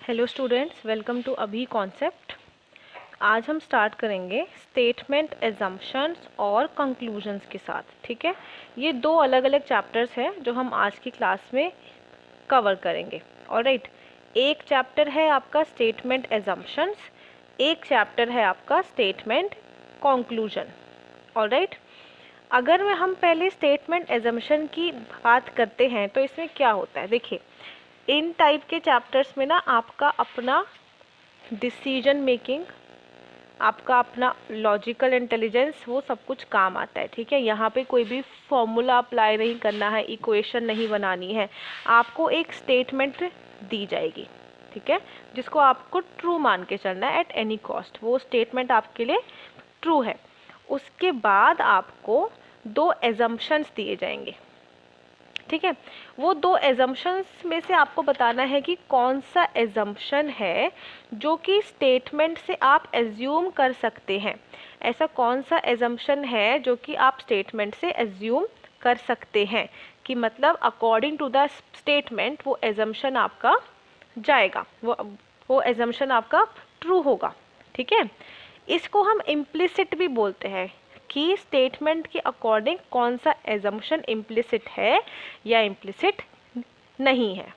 Hello students, welcome to अभी concept. आज हम स्टार्ट करेंगे स्टेटमेंट एजम्पशंस और कंक्लूजन्स के साथ। ठीक है, ये दो अलग अलग चैप्टर्स हैं जो हम आज की क्लास में कवर करेंगे। ऑलराइट, एक चैप्टर है आपका स्टेटमेंट एजम्पशंस, एक चैप्टर है आपका स्टेटमेंट कंक्लूजन। ऑलराइट, अगर हम पहले स्टेटमेंट एजम्पशन की बात करते हैं तो इसमें क्या होता है, देखिए इन टाइप के चैप्टर्स में ना आपका अपना डिसीजन मेकिंग, आपका अपना लॉजिकल इंटेलिजेंस, वो सब कुछ काम आता है। ठीक है, यहाँ पे कोई भी फॉर्मूला अप्लाई नहीं करना है, इक्वेशन नहीं बनानी है, आपको एक स्टेटमेंट दी जाएगी। ठीक है, जिसको आपको ट्रू मान के चलना है एट एनी कॉस्ट, वो स्टेटमेंट आपके लिए ट्रू है। उसके बाद आपको दो एजम्पशंस दिए जाएंगे। ठीक है, वो दो एजम्पशंस में से आपको बताना है कि कौन सा एजम्पशन है जो कि स्टेटमेंट से आप एज्यूम कर सकते हैं। ऐसा कौन सा एजम्पशन है जो कि आप स्टेटमेंट से एज्यूम कर सकते हैं, कि मतलब अकॉर्डिंग टू द स्टेटमेंट वो एजम्पशन आपका जाएगा, वो एजम्पशन आपका ट्रू होगा। ठीक है, इसको हम इम्प्लिसिट भी बोलते हैं कि स्टेटमेंट के अकॉर्डिंग कौन सा एजम्पशन इम्प्लिसिट है या इम्प्लिसिट नहीं है।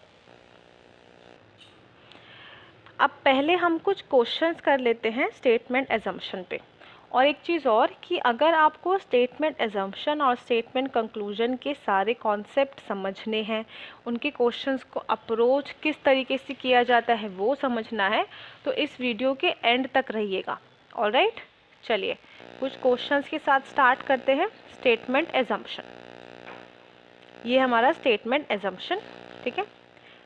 अब पहले हम कुछ क्वेश्चंस कर लेते हैं स्टेटमेंट एजम्पशन पे। और एक चीज़ और कि अगर आपको स्टेटमेंट एजम्पशन और स्टेटमेंट कंक्लूजन के सारे कॉन्सेप्ट समझने हैं, उनके क्वेश्चंस को अप्रोच किस तरीके से किया जाता है वो समझना है, तो इस वीडियो के एंड तक रहिएगा। ऑलराइट, चलिए कुछ क्वेश्चंस के साथ स्टार्ट करते हैं। स्टेटमेंट एजम्पशन, ये हमारा स्टेटमेंट एजम्पशन। ठीक है,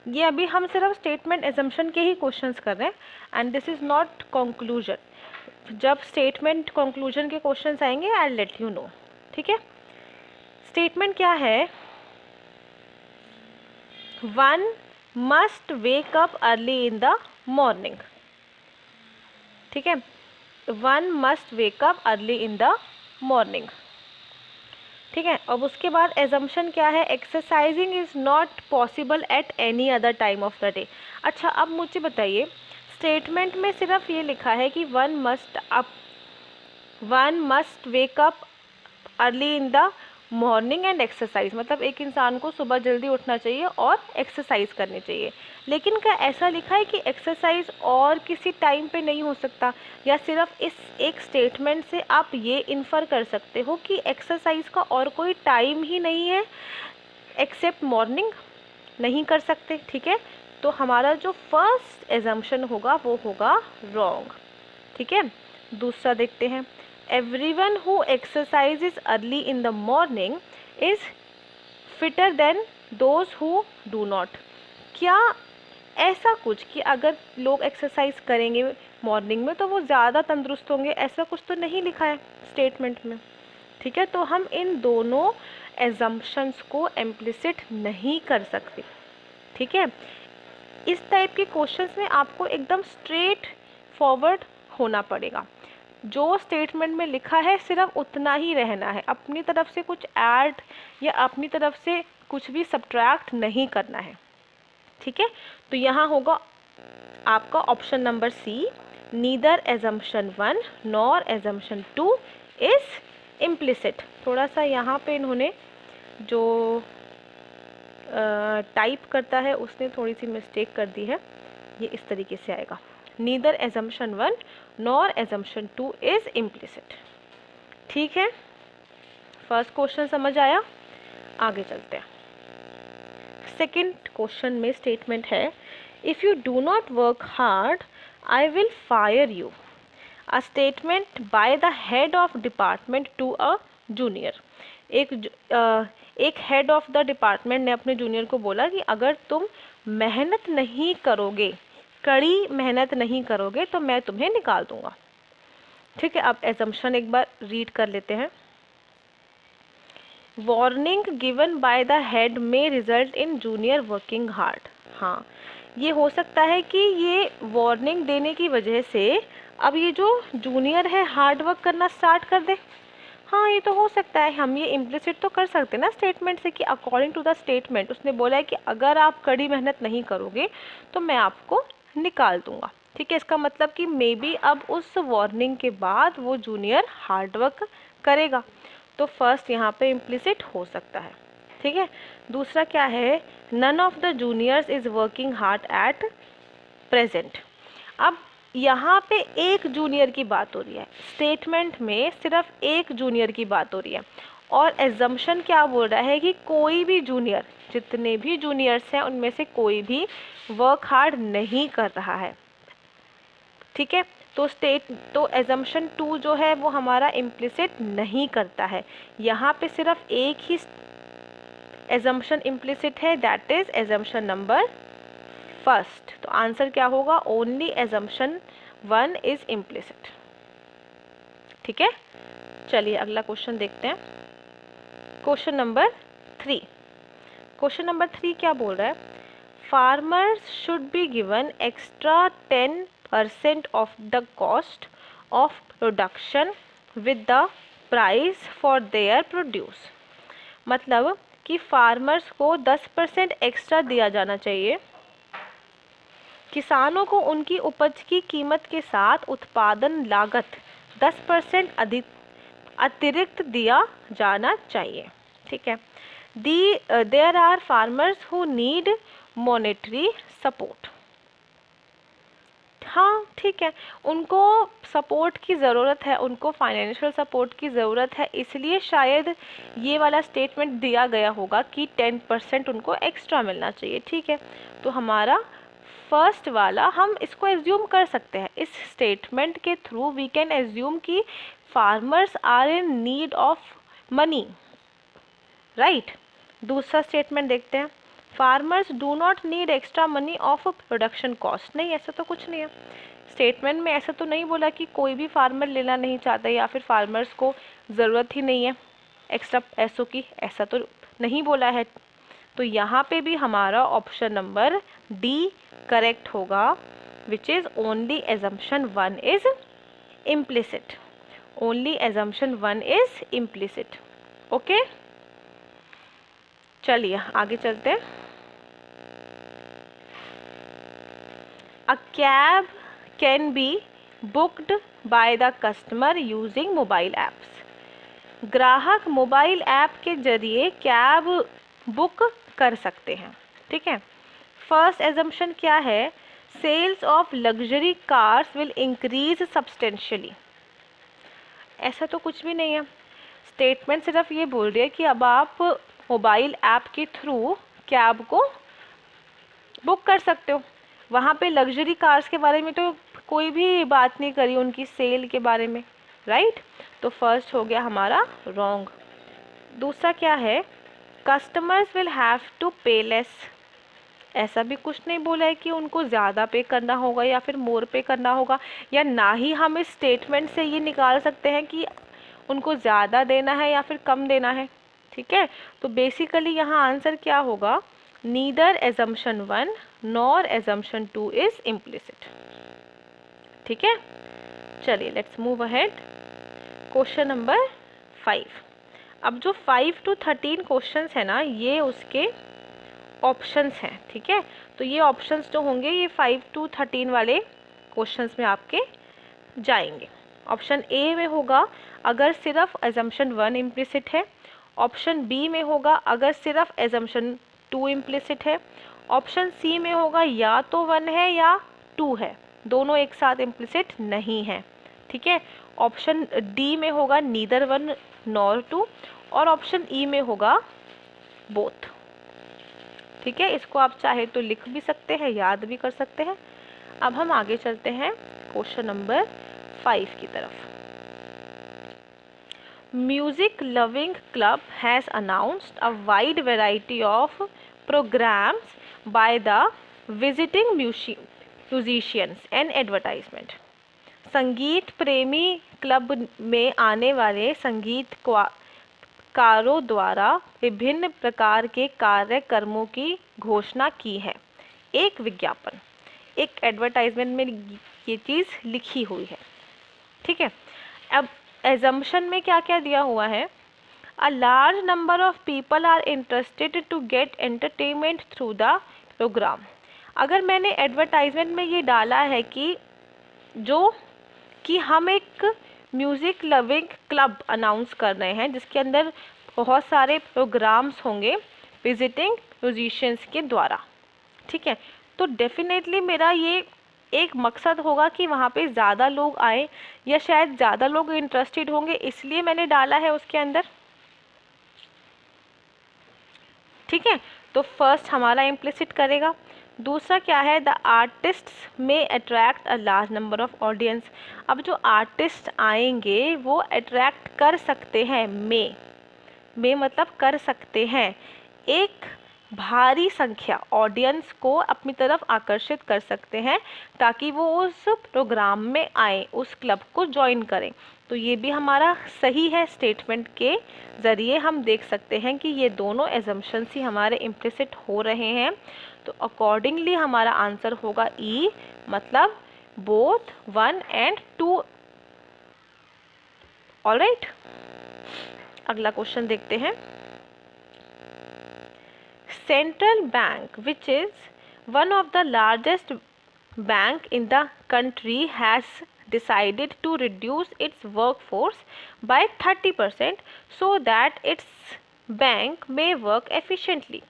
ये अभी हम सिर्फ स्टेटमेंट एजम्पशन के ही क्वेश्चंस कर रहे हैं and this is not conclusion. जब स्टेटमेंट कंक्लूजन के क्वेश्चंस आएंगे आई लेट यू नो। ठीक है, स्टेटमेंट क्या है, one must wake up early in the morning. ठीक है, one must wake up early in the morning. ठीक है, अब उसके बाद एजम्पशन क्या है, exercising is not possible at any other time of the day. अच्छा, अब मुझे बताइए, स्टेटमेंट में सिर्फ ये लिखा है कि one must wake up early in the morning and exercise, मतलब एक इंसान को सुबह जल्दी उठना चाहिए और एक्सरसाइज करनी चाहिए। लेकिन क्या ऐसा लिखा है कि एक्सरसाइज और किसी टाइम पे नहीं हो सकता, या सिर्फ इस एक स्टेटमेंट से आप ये इन्फर कर सकते हो कि एक्सरसाइज का और कोई टाइम ही नहीं है एक्सेप्ट मॉर्निंग, नहीं कर सकते। ठीक है, तो हमारा जो फर्स्ट एजम्पशन होगा वो होगा रॉन्ग। ठीक है, दूसरा देखते हैं, everyone who exercises early in the morning is fitter than those who do not। क्या ऐसा कुछ कि अगर लोग एक्सरसाइज करेंगे मॉर्निंग में तो वो ज़्यादा तंदुरुस्त होंगे, ऐसा कुछ तो नहीं लिखा है स्टेटमेंट में। ठीक है, तो हम इन दोनों एजम्पशंस को इम्प्लिसिट नहीं कर सकते। ठीक है, इस टाइप के क्वेश्चंस में आपको एकदम स्ट्रेट फॉरवर्ड होना पड़ेगा। जो स्टेटमेंट में लिखा है सिर्फ उतना ही रहना है, अपनी तरफ से कुछ ऐड या अपनी तरफ से कुछ भी सब्ट्रैक्ट नहीं करना है। ठीक है, तो यहाँ होगा आपका option number C, neither assumption 1 nor assumption 2 is implicit. थोड़ा सा यहाँ पे इन्होंने जो टाइप करता है उसने थोड़ी सी मिस्टेक कर दी है, ये इस तरीके से आएगा, neither assumption 1 nor assumption 2 is implicit. ठीक है, फर्स्ट क्वेश्चन समझ आया, आगे चलते हैं। सेकंड क्वेश्चन में स्टेटमेंट है, if you do not work hard I will fire you, a statement by the head of department to a junior. एक हेड ऑफ द डिपार्टमेंट ने अपने जूनियर को बोला कि अगर तुम मेहनत नहीं करोगे, कड़ी मेहनत नहीं करोगे तो मैं तुम्हें निकाल दूंगा। ठीक है, अब एजम्पशन एक बार रीड कर लेते हैं। Warning given by the head may result in junior working hard. हाँ, ये हो सकता है कि ये वार्निंग देने की वजह से अब ये जो जूनियर है हार्ड वर्क करना स्टार्ट कर दे। हाँ, ये तो हो सकता है, हम ये इम्प्लिसिट तो कर सकते हैं ना स्टेटमेंट से कि अकॉर्डिंग टू द स्टेटमेंट उसने बोला है कि अगर आप कड़ी मेहनत नहीं करोगे तो मैं आपको निकाल दूंगा। ठीक है, इसका मतलब कि मे बी अब उस वार्निंग के बाद वो जूनियर हार्डवर्क करेगा, तो फर्स्ट यहाँ पे इम्प्लिसिट हो सकता है। ठीक है, दूसरा क्या है, none of the juniors is working hard at present. अब यहाँ पे एक जूनियर की बात हो रही है, स्टेटमेंट में सिर्फ एक जूनियर की बात हो रही है, और एजम्पशन क्या बोल रहा है कि कोई भी जूनियर, जितने भी जूनियर्स हैं उनमें से कोई भी वर्क हार्ड नहीं कर रहा है। ठीक है, तो एजम्पशन 2 जो है वो हमारा इम्प्लिसिट नहीं करता है। यहाँ पे सिर्फ एक ही एजम्पशन इम्प्लिसिट है, that is assumption number first. तो आंसर क्या होगा, ओनली एजम्पशन 1 इज इम्प्लिसिट। ठीक है, चलिए अगला क्वेश्चन देखते हैं। Question number 3। क्वेश्चन नंबर 3 क्या बोल रहा है, farmers should be given extra 10% of the cost of production with the price for their produce. मतलब कि फार्मर्स को 10% एक्स्ट्रा दिया जाना चाहिए, किसानों को उनकी उपज की कीमत के साथ उत्पादन लागत 10% अतिरिक्त दिया जाना चाहिए। ठीक है, there are farmers who need monetary support. हाँ ठीक है, उनको सपोर्ट की ज़रूरत है, उनको फाइनेंशियल सपोर्ट की ज़रूरत है, इसलिए शायद ये वाला स्टेटमेंट दिया गया होगा कि 10% उनको एक्स्ट्रा मिलना चाहिए। ठीक है, तो हमारा फर्स्ट वाला हम इसको एज्यूम कर सकते हैं, इस स्टेटमेंट के थ्रू वी कैन एज्यूम कि farmers are in need of money, right. दूसरा स्टेटमेंट देखते हैं, farmers do not need extra money of production cost. नहीं, ऐसा तो कुछ नहीं है स्टेटमेंट में, ऐसा तो नहीं बोला कि कोई भी फार्मर लेना नहीं चाहता या फिर फार्मर्स को ज़रूरत ही नहीं है एक्स्ट्रा पैसों की, ऐसा तो नहीं बोला है। तो यहाँ पे भी हमारा ऑप्शन नंबर डी करेक्ट होगा, which is only assumption 1 is implicit. Only assumption 1 is implicit. Okay, चलिए आगे चलते हैं। A cab can be booked by the customer using mobile apps. ग्राहक मोबाइल ऐप के जरिए कैब बुक कर सकते हैं। ठीक है, फर्स्ट एजम्पशन क्या है, sales of luxury cars will increase substantially. ऐसा तो कुछ भी नहीं है, स्टेटमेंट सिर्फ ये बोल रही है कि अब आप मोबाइल ऐप के थ्रू कैब को बुक कर सकते हो। वहाँ पे लग्जरी कार्स के बारे में तो कोई भी बात नहीं करी, उनकी सेल के बारे में, राइट। तो फर्स्ट हो गया हमारा रॉन्ग। दूसरा क्या है, कस्टमर्स विल हैव टू पे लेस। ऐसा भी कुछ नहीं बोला है कि उनको ज़्यादा पे करना होगा या फिर मोर पे करना होगा, या ना ही हम इस स्टेटमेंट से ये निकाल सकते हैं कि उनको ज़्यादा देना है या फिर कम देना है। ठीक है, तो बेसिकली यहाँ आंसर क्या होगा, neither assumption 1 nor assumption 2 is implicit. ठीक है, चलिए let's move ahead. Question number 5। अब जो 5 to 13 क्वेश्चंस है ना, ये उसके ऑप्शंस हैं। ठीक है, तो ये ऑप्शंस जो होंगे ये 5 to 13 वाले क्वेश्चंस में आपके जाएंगे। ऑप्शन ए में होगा अगर सिर्फ एजम्पशन 1 इम्प्लिसिट है, ऑप्शन बी में होगा अगर सिर्फ एजम्पशन 2 इम्प्लिसिट है, ऑप्शन सी में होगा या तो 1 है या 2 है, दोनों एक साथ इम्प्लिसिट नहीं है। ठीक है, ऑप्शन डी में होगा नीदर 1 नॉर 2, और ऑप्शन ई में होगा बोथ। ठीक है, इसको आप चाहे तो लिख भी सकते हैं, याद भी कर सकते हैं। अब हम आगे चलते हैं क्वेश्चन नंबर 5 की तरफ। Music loving club has announced a wide variety of programmes by the visiting musicians and advertisement. संगीत प्रेमी क्लब में आने वाले संगीतकारों द्वारा विभिन्न प्रकार के कार्यक्रमों की घोषणा की है। एक विज्ञापन, एक एडवर्टाइजमेंट में ये चीज़ लिखी हुई है। ठीक है, अब एजम्पशन में क्या क्या दिया हुआ है, a large number of people are interested to get entertainment through the programme. अगर मैंने एडवर्टाइजमेंट में ये डाला है कि हम एक म्यूज़िक लविंग क्लब अनाउंस कर रहे हैं जिसके अंदर बहुत सारे प्रोग्राम्स होंगे विजिटिंग म्यूजिशियंस के द्वारा, ठीक है, तो डेफिनेटली मेरा ये एक मकसद होगा कि वहाँ पे ज़्यादा लोग आए या शायद ज़्यादा लोग इंटरेस्टेड होंगे, इसलिए मैंने डाला है उसके अंदर, ठीक है। तो फर्स्ट हमारा इम्प्लिसिट करेगा। दूसरा क्या है, द आर्टिस्ट्स में attract a large number of audience. अब जो आर्टिस्ट आएंगे वो अट्रैक्ट कर सकते हैं, में मतलब कर सकते हैं, एक भारी संख्या ऑडियंस को अपनी तरफ आकर्षित कर सकते हैं ताकि वो उस प्रोग्राम में आए, उस क्लब को ज्वाइन करें। तो ये भी हमारा सही है, स्टेटमेंट के ज़रिए हम देख सकते हैं कि ये दोनों एजम्पशंस ही हमारे इम्प्लिसिट हो रहे हैं। तो अकॉर्डिंगली हमारा आंसर होगा ई, मतलब बोथ 1 and 2। ऑलराइट, अगला क्वेश्चन देखते हैं। Central Bank, which is one of the largest bank in the country, has decided to reduce its workforce by 30% so that its bank may work efficiently।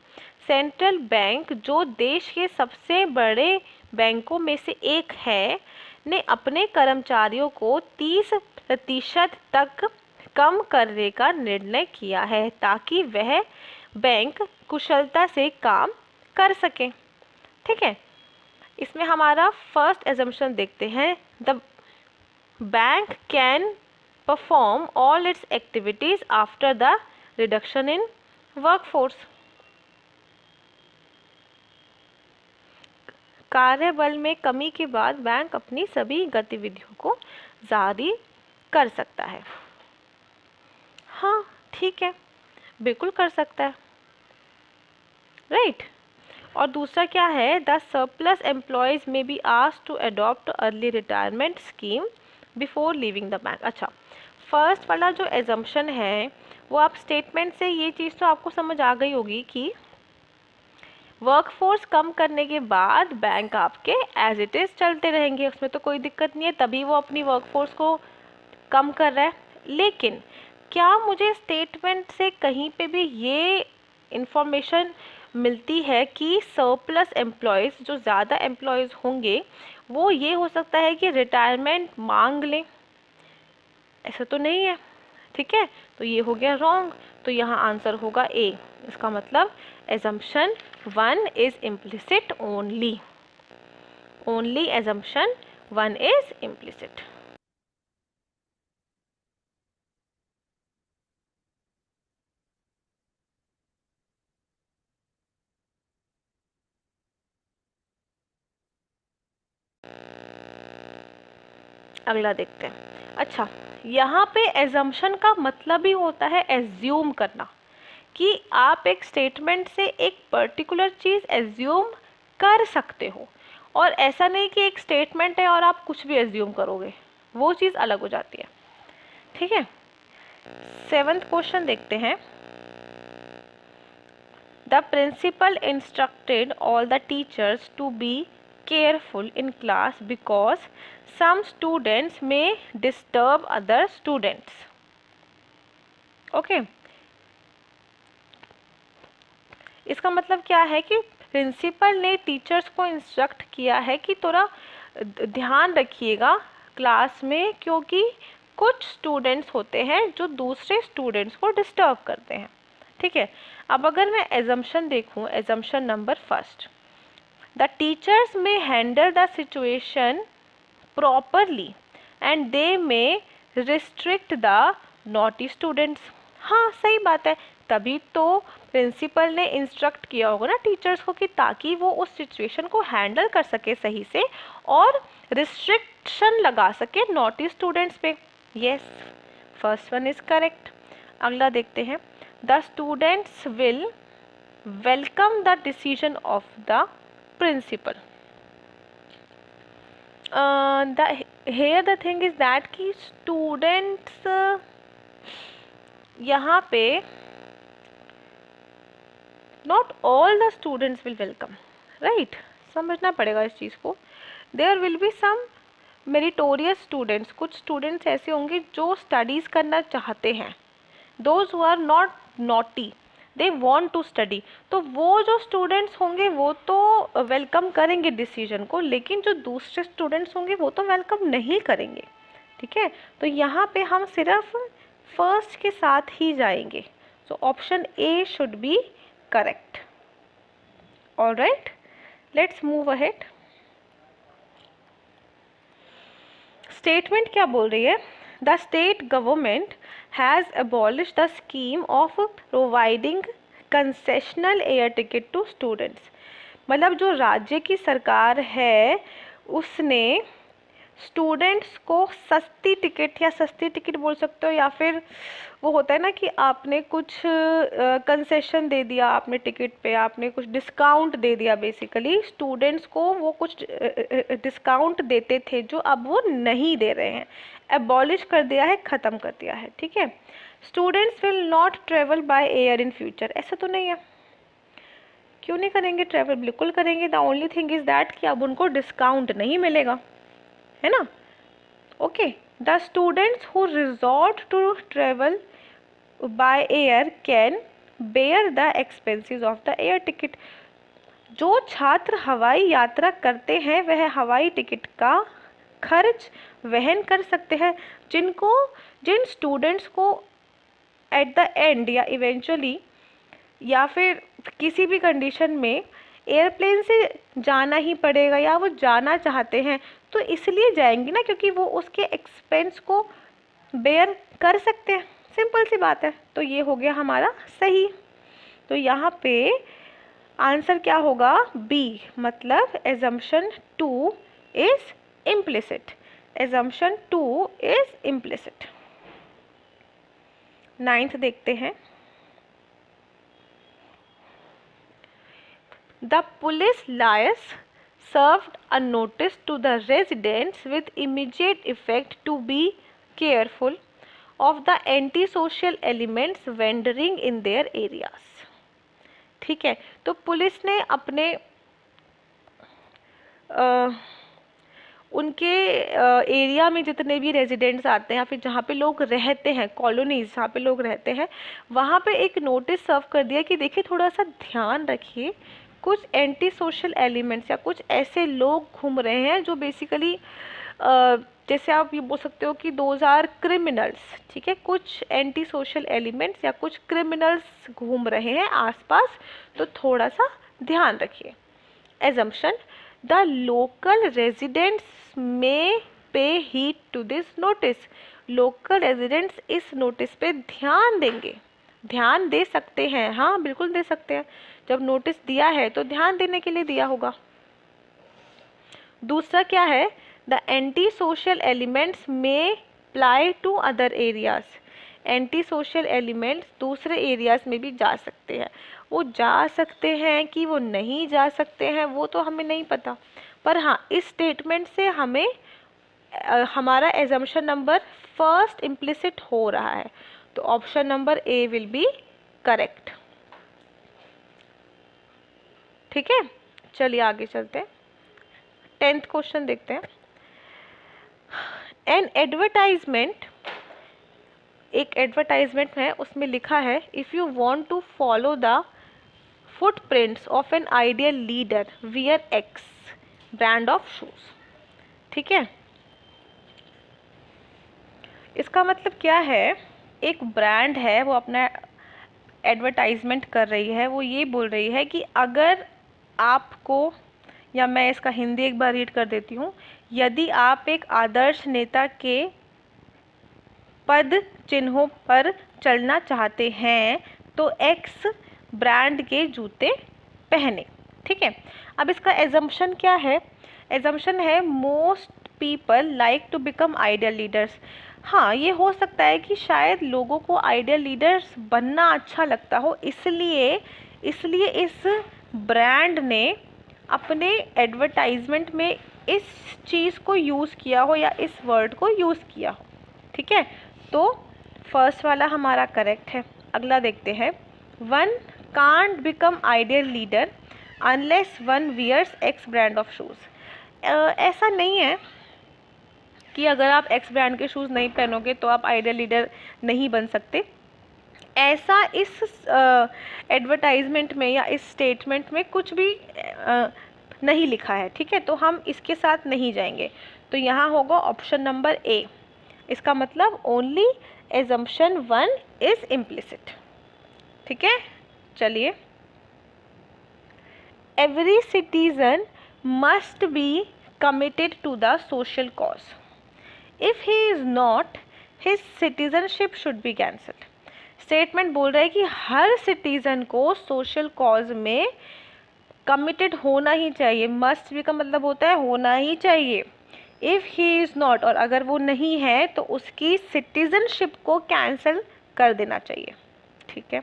Central bank जो देश के सबसे बड़े बैंकों में से एक है, ने अपने कर्मचारियों को 30% तक कम करने का निर्णय किया है ताकि वह बैंक कुशलता से काम कर सके, ठीक है। इसमें हमारा फर्स्ट एजम्पशन देखते हैं, the bank can perform all it's activities after the reduction in workforce. कार्यबल में कमी के बाद बैंक अपनी सभी गतिविधियों को जारी कर सकता है। हाँ ठीक है, बिल्कुल कर सकता है, राइट। और दूसरा क्या है, the surplus employees may be asked to adopt early retirement scheme before leaving the bank. अच्छा, फर्स्ट वाला जो एजम्पशन है वो आप स्टेटमेंट से ये चीज़ तो आपको समझ आ गई होगी कि वर्कफोर्स कम करने के बाद बैंक आपके एज इट इज़ चलते रहेंगे, उसमें तो कोई दिक्कत नहीं है, तभी वो अपनी वर्कफोर्स को कम कर रहा है। लेकिन क्या मुझे स्टेटमेंट से कहीं पे भी ये इंफॉर्मेशन मिलती है कि सरप्लस एम्प्लॉयज़, जो ज़्यादा एम्प्लॉयज़ होंगे वो ये हो सकता है कि रिटायरमेंट मांग लें? ऐसा तो नहीं है, ठीक है, तो ये हो गया रॉन्ग। तो यहाँ आंसर होगा ए। इसका मतलब assumption 1 is implicit only, only assumption 1 is implicit. अगला देखते हैं। अच्छा, यहाँ पे एजम्पशन का मतलब ही होता है एज्यूम करना, कि आप एक स्टेटमेंट से एक पर्टिकुलर चीज़ एज्यूम कर सकते हो, और ऐसा नहीं कि एक स्टेटमेंट है और आप कुछ भी एज्यूम करोगे, वो चीज़ अलग हो जाती है, ठीक है। 7th क्वेश्चन देखते हैं। The principal instructed all the teachers to be careful in class because some students may disturb other students। Okay, इसका मतलब क्या है कि प्रिंसिपल ने टीचर्स को इंस्ट्रक्ट किया है कि थोड़ा ध्यान रखिएगा क्लास में, क्योंकि कुछ स्टूडेंट्स होते हैं जो दूसरे स्टूडेंट्स को डिस्टर्ब करते हैं, ठीक है। अब अगर मैं एजम्पशन देखूं, assumption number first, the teachers may handle the situation properly and they may restrict the naughty students। हाँ सही बात है, तभी तो प्रिंसिपल ने इंस्ट्रक्ट किया होगा ना टीचर्स को कि ताकि वो उस सिचुएशन को हैंडल कर सके सही से और रिस्ट्रिक्शन लगा सके नॉटी स्टूडेंट्स पे। Yes, first one is correct. अगला देखते हैं, the students will welcome the decision of the principal. here the thing is that कि स्टूडेंट्स यहाँ पे not all the students will welcome, right? समझना पड़ेगा इस चीज़ को। There will be some meritorious students, कुछ स्टूडेंट्स ऐसे होंगे जो स्टडीज़ करना चाहते हैं, those who are not naughty they want to study. तो वो जो स्टूडेंट्स होंगे वो तो वेलकम करेंगे डिसीजन को, लेकिन जो दूसरे स्टूडेंट्स होंगे वो तो वेलकम नहीं करेंगे। ठीक है, तो यहाँ पे हम सिर्फ फर्स्ट के साथ ही जाएंगे। So option A should be correct. Alright, let's move ahead. Statement क्या बोल रही है? The state government has abolish the scheme of providing concessional air ticket to students. मतलब जो राज्य की सरकार है उसने स्टूडेंट्स को सस्ती टिकट, या सस्ती टिकट बोल सकते हो, या फिर वो होता है ना कि आपने कुछ कंसेशन दे दिया, आपने टिकट पे आपने कुछ डिस्काउंट दे दिया। बेसिकली स्टूडेंट्स को वो कुछ डिस्काउंट देते थे जो अब वो नहीं दे रहे हैं, एबॉलिश कर दिया है, ख़त्म कर दिया है। ठीक है, students will not travel by air in future, ऐसा तो नहीं है। क्यों नहीं करेंगे ट्रैवल? बिल्कुल करेंगे। The only thing is that कि अब उनको डिस्काउंट नहीं मिलेगा, है ना। Okay, the students who resort to travel by air can bear the expenses of the air ticket. जो छात्र हवाई यात्रा करते हैं वह हवाई टिकट का खर्च वहन कर सकते हैं। जिन स्टूडेंट्स को एट द एंड या इवेंचुअली या फिर किसी भी कंडीशन में एयरप्लेन से जाना ही पड़ेगा या वो जाना चाहते हैं, तो इसलिए जाएंगे ना क्योंकि वो उसके एक्सपेंस को बेयर कर सकते हैं। सिंपल सी बात है। तो ये हो गया हमारा सही। तो यहाँ पे आंसर क्या होगा? बी, मतलब assumption 2 is implicit. Assumption 2 is implicit. 9th देखते हैं। The police liaison served a notice to the residents with immediate effect to be careful of the antisocial elements wandering in their areas। ठीक है, तो police ने अपने उनके area में जितने भी रेजिडेंट्स आते हैं या फिर जहाँ पे लोग रहते हैं, कॉलोनीज जहाँ पे लोग रहते हैं, वहाँ पे एक नोटिस सर्व कर दिया कि देखिए थोड़ा सा ध्यान रखिए, कुछ एंटी सोशल एलिमेंट्स या कुछ ऐसे लोग घूम रहे हैं जो बेसिकली जैसे आप ये बोल सकते हो कि दोज आर क्रिमिनल्स। ठीक है, कुछ एंटी सोशल एलिमेंट्स या कुछ क्रिमिनल्स घूम रहे हैं आसपास, तो थोड़ा सा ध्यान रखिए। Assumption, the local residents may pay heed to this notice. Local residents इस नोटिस पे ध्यान देंगे, ध्यान दे सकते हैं। हाँ बिल्कुल दे सकते हैं, जब नोटिस दिया है तो ध्यान देने के लिए दिया होगा। दूसरा क्या है? द एंटी सोशल एलिमेंट्स में apply to other areas. Anti social elements दूसरे एरियाज में भी जा सकते हैं। वो जा सकते हैं कि वो नहीं जा सकते हैं वो तो हमें नहीं पता, पर हाँ इस स्टेटमेंट से हमें हमारा एजम्पशन नंबर फर्स्ट इम्प्लिसिट हो रहा है। तो option number A will be correct. ठीक है, चलिए आगे चलते हैं। 10th क्वेश्चन देखते हैं। एन एडवर्टाइजमेंट, एक एडवर्टाइजमेंट है, उसमें लिखा है if you want to follow the footprints of an ideal leader wear X brand of shoes. ठीक है, इसका मतलब क्या है? एक ब्रांड है, वो अपना एडवर्टाइजमेंट कर रही है, वो ये बोल रही है कि अगर आपको, या मैं इसका हिंदी एक बार रीड कर देती हूँ, यदि आप एक आदर्श नेता के पद चिन्हों पर चलना चाहते हैं तो एक्स ब्रांड के जूते पहने। ठीक है, अब इसका एजम्पशन क्या है? एजम्पशन है most people like to become ideal leaders. हाँ, ये हो सकता है कि शायद लोगों को आइडियल लीडर्स बनना अच्छा लगता हो, इसलिए इस ब्रांड ने अपने एडवर्टाइजमेंट में इस चीज़ को यूज़ किया हो या इस वर्ड को यूज़ किया हो। ठीक है, तो फर्स्ट वाला हमारा करेक्ट है। अगला देखते हैं। One can't become ideal leader unless one wears X brand of shoes. ऐसा नहीं है कि अगर आप एक्स ब्रांड के शूज़ नहीं पहनोगे तो आप आइडियल लीडर नहीं बन सकते। ऐसा इस एडवर्टाइजमेंट में या इस स्टेटमेंट में कुछ भी नहीं लिखा है, ठीक है, तो हम इसके साथ नहीं जाएंगे। तो यहाँ होगा ऑप्शन नंबर ए। इसका मतलब ओनली एजम्पशन 1 इज इम्प्लिसिट। ठीक है, चलिए। Every citizen must be committed to the social cause. If he is not, his citizenship should be cancelled. Statement बोल रहा है कि हर सिटीजन को सोशल कॉज में कमिटेड होना ही चाहिए। मस्ट बी का मतलब होता है होना ही चाहिए। इफ़ ही इज़ नॉट, और अगर वो नहीं है तो उसकी सिटीजनशिप को कैंसिल कर देना चाहिए। ठीक है,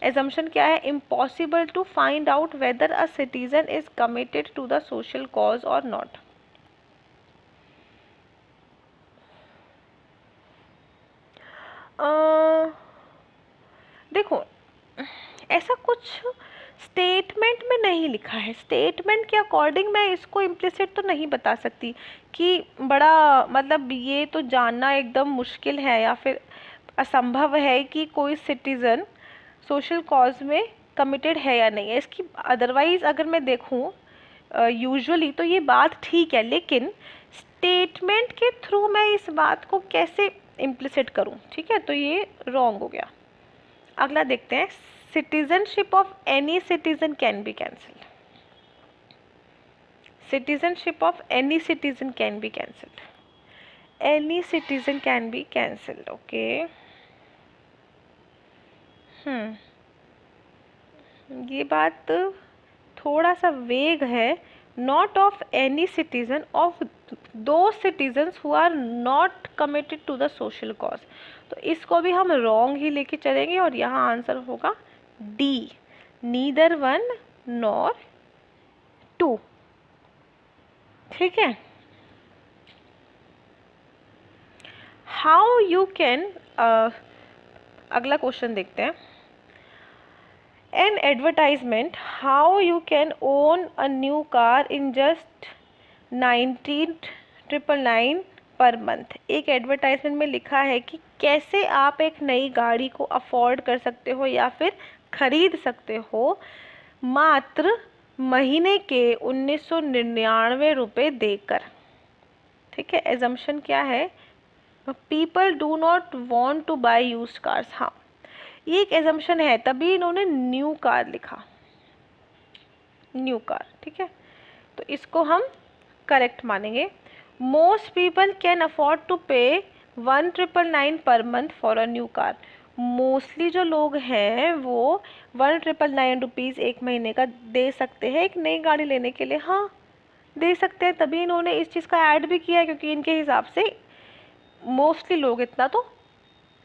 एजम्पशन क्या है? Impossible to find out whether a citizen is committed to the social cause और नॉट। देखो, ऐसा कुछ स्टेटमेंट में नहीं लिखा है। स्टेटमेंट के अकॉर्डिंग मैं इसको इम्प्लिसिट तो नहीं बता सकती कि बड़ा, मतलब ये तो जानना एकदम मुश्किल है या फिर असंभव है कि कोई सिटीज़न सोशल कॉज में कमिटेड है या नहीं है। इसकी अदरवाइज़ अगर मैं देखूँ यूजुअली तो ये बात ठीक है, लेकिन स्टेटमेंट के थ्रू मैं इस बात को कैसे इम्प्लिसिट करूँ? ठीक है, तो ये रॉन्ग हो गया। अगला देखते हैं, citizenship of any citizen can be cancelled. Citizenship of any citizen can be cancelled. Any citizen can be cancelled. Okay. ये बात थोड़ा सा वेग है। Not of any citizen, of those citizens who are not committed to the social cause. तो इसको भी हम रॉन्ग ही लेके चलेंगे और यहाँ आंसर होगा D, neither one nor two. ठीक है, हाउ यू कैन, अगला क्वेश्चन देखते हैं। An advertisement, how you can own a new car in just 19,999 per month. एक एडवर्टाइजमेंट में लिखा है कि कैसे आप एक नई गाड़ी को अफोर्ड कर सकते हो या फिर खरीद सकते हो मात्र महीने के 1999 रुपये देकर। ठीक है, एजम्पशन क्या है? People do not want to buy used cars. हाँ, ये एक एजम्पशन है, तभी इन्होंने न्यू कार लिखा, न्यू कार। ठीक है, तो इसको हम करेक्ट मानेंगे। Most people can afford to pay 1,999 per month for a new car. Mostly जो लोग हैं वो 1,999 रुपीज़ एक महीने का दे सकते हैं एक नई गाड़ी लेने के लिए। हाँ, दे सकते हैं, तभी इन्होंने इस चीज़ का ऐड भी किया है, क्योंकि इनके हिसाब से मोस्टली लोग इतना तो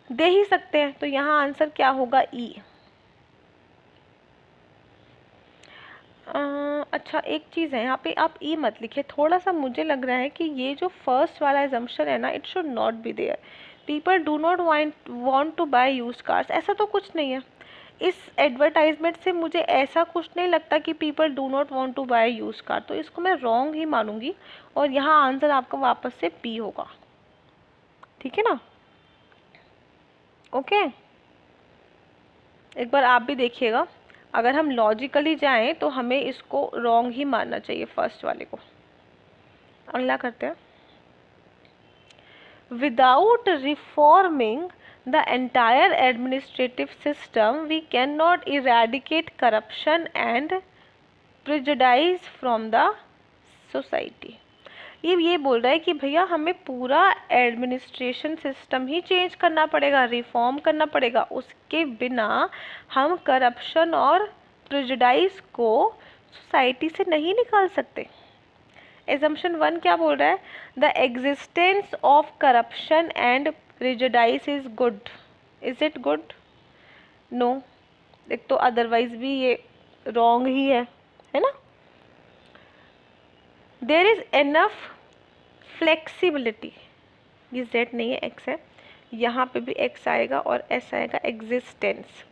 दे ही सकते हैं। तो यहाँ आंसर क्या होगा? ई। अच्छा, एक चीज़ है यहाँ पे, आप ई मत लिखिए। थोड़ा सा मुझे लग रहा है कि ये जो फर्स्ट वाला एजम्पशन है ना, it should not be there. People do not want to buy used cars, ऐसा तो कुछ नहीं है इस एडवर्टाइजमेंट से। मुझे ऐसा कुछ नहीं लगता कि people do not want to buy used car, तो इसको मैं रॉन्ग ही मानूंगी और यहाँ आंसर आपका वापस से पी होगा। ठीक है ना? ओके, एक बार आप भी देखिएगा। अगर हम लॉजिकली जाएं तो हमें इसको रॉन्ग ही मानना चाहिए, फर्स्ट वाले को। अगला करते हैं। Without reforming the entire administrative system we can not eradicate corruption and prejudice from the society. ये बोल रहा है कि भैया हमें पूरा एडमिनिस्ट्रेशन सिस्टम ही चेंज करना पड़ेगा, रिफॉर्म करना पड़ेगा। उसके बिना हम करप्शन और प्रेजुडाइज को सोसाइटी से नहीं निकाल सकते। एजम्पशन 1 क्या बोल रहा है? The existence of corruption and prejudice is good. Is it good? No. एक तो अदरवाइज भी ये रॉन्ग ही है ना? देयर इज एनफ फ्लेक्सिबिलिटी, ये जेड नहीं है, एक्स है, यहाँ पे भी एक्स आएगा और एस आएगा। Existence,